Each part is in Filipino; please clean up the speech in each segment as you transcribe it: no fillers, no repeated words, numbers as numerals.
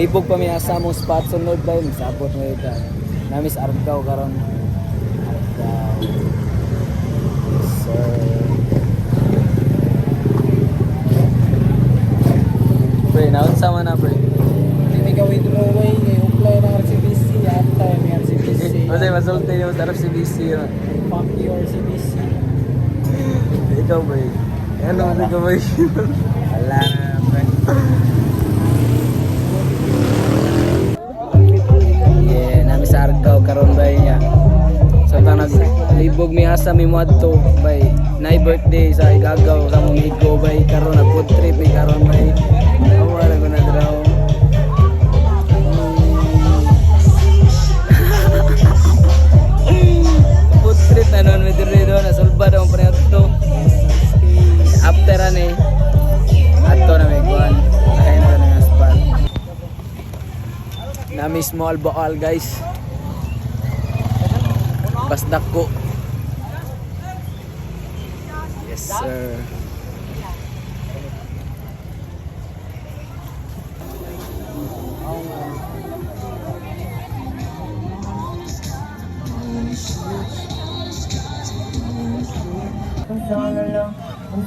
Libog pa mi asa mong spot sunod ba sabot mo ita. Namis Argao karon. Argao. So pre, naon sama na pre. Hindi ka withdraw way, apply ng RCBC, ata yung RCBC. Kasi masulti yung sa RCBC yun. Fuck you RCBC. Ikaw ba eh? Ano ba ikaw ba eh? Wala na pre. Yeah, nami sa Argao karon ba niya. So tanag libog mi asa mi moadto bay. Nay birthday sa igagaw sa mong migo bay karon nag food trip mi karon bay. Wala ko na draw. Food trip na noon mi dire do na sulba daw pa to. After ani ato na may kuan. Kain na ng spot. Nami small ball guys. Basdak ko. Yes sir.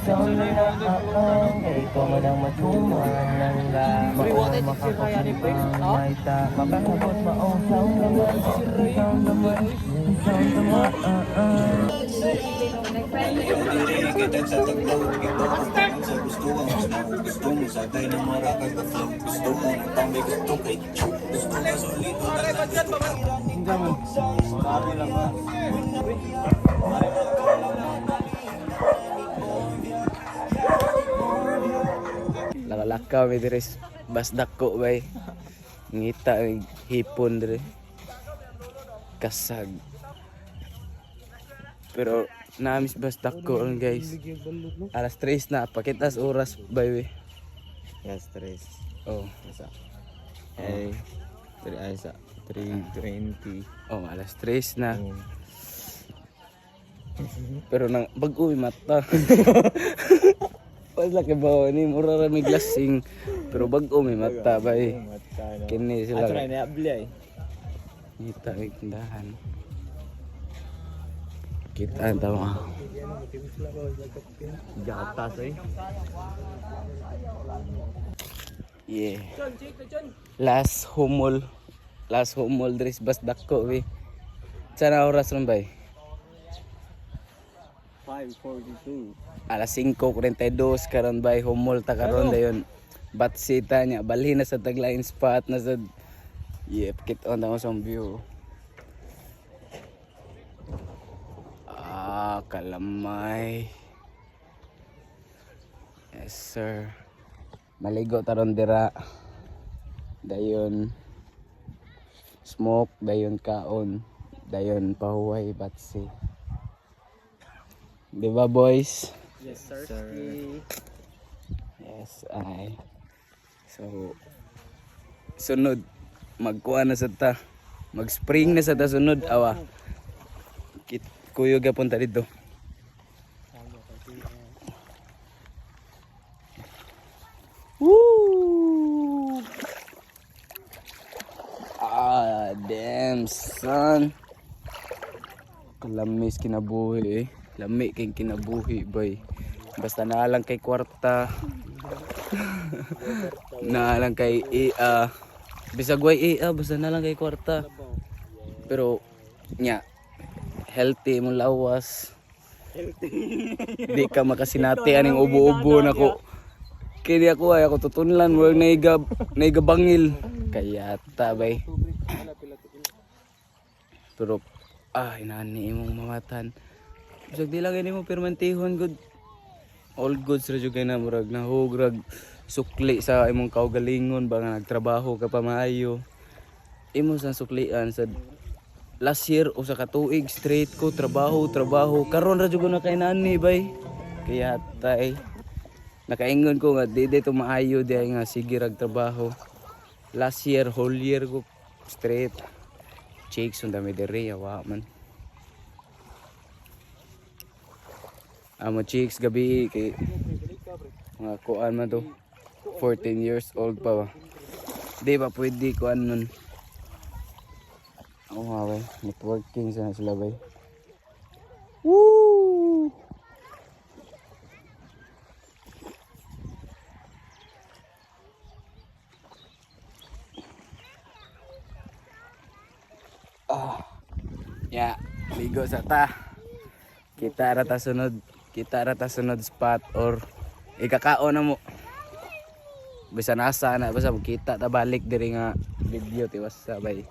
Ikaw mo nang matuman ng laman makakapagpamay ta makakabot mausang naman isang naman isang naman gusto mo sa tayo ng marakay ka flow gusto mo ng tambay gusto kay gusto mo solito marami lang ba Lakalakaw mi dire basdak ko bay. Ngita ang hipon dire. Kasag. Pero namis basdak ko guys. Alas 3 na pakitas oras bay we. yes tres Oh. isa ay isa 3:20 Oh, alas 3 na. Pero nang bag-o mi mata. Wala ka ba ni mura ra may glasing pero bag-o mi mata bay. Kini sila. ato na niabli ay Kita ay tindahan. Kita tayo. gatas ay Yeah. Last humol dress basdak ko we. Sana oras ron bay. 5:42 Alas 5:42 karon bay humol ta karon dayon. Batsita niya balhin na sa taglain spot na sa yep kit on daw sa view. Kalamay. Yes sir. Maligo taron dira. Dayon smoke, dayon kaon, dayon pahuway batsi. Di ba boys? Yes sir. Yes ay. So sunod magkuha na sa ta. Mag-spring na sa ta sunod awa. Kuyo gapon ta dito. Woo! Damn son. Kalamis kinabuhi eh. Lami kay kinabuhi bay. Basta naalang kay kwarta. Naalang kay IA. Bisag way IA basta naalang kay kwarta. Pero nya healthy mong lawas. Di ka makasinati aning ubo-ubo nako. Kini ako ay ako tutunlan mo naiga bangil. Kaya tabay. Pero inani imong mamatan. Bisag di lang ini mo permentihon good. All goods ra jud kay na murag nahugrag sukli sa imong kaugalingon ba nga nagtrabaho ka pa maayo. Imo sa suklian sa last year o sa katuig straight ko trabaho karon ra jud ko na kay nani bay. Kaya tay nakaingon ko nga di to maayo di nga sige rag trabaho. Last year whole year ko straight. Chicks on dami dere yawa man. Amo chicks gabi kay mga kuan man to 14 years old pa ba. Di ba pwede ko nun. Ako nga bay, networking sana sila bay. Woo! Ya, ligo sa ta. Kita rata sunod spot or ikakao na mo. Bisa nasa na basta kita ta balik diri nga video tiwas sabay.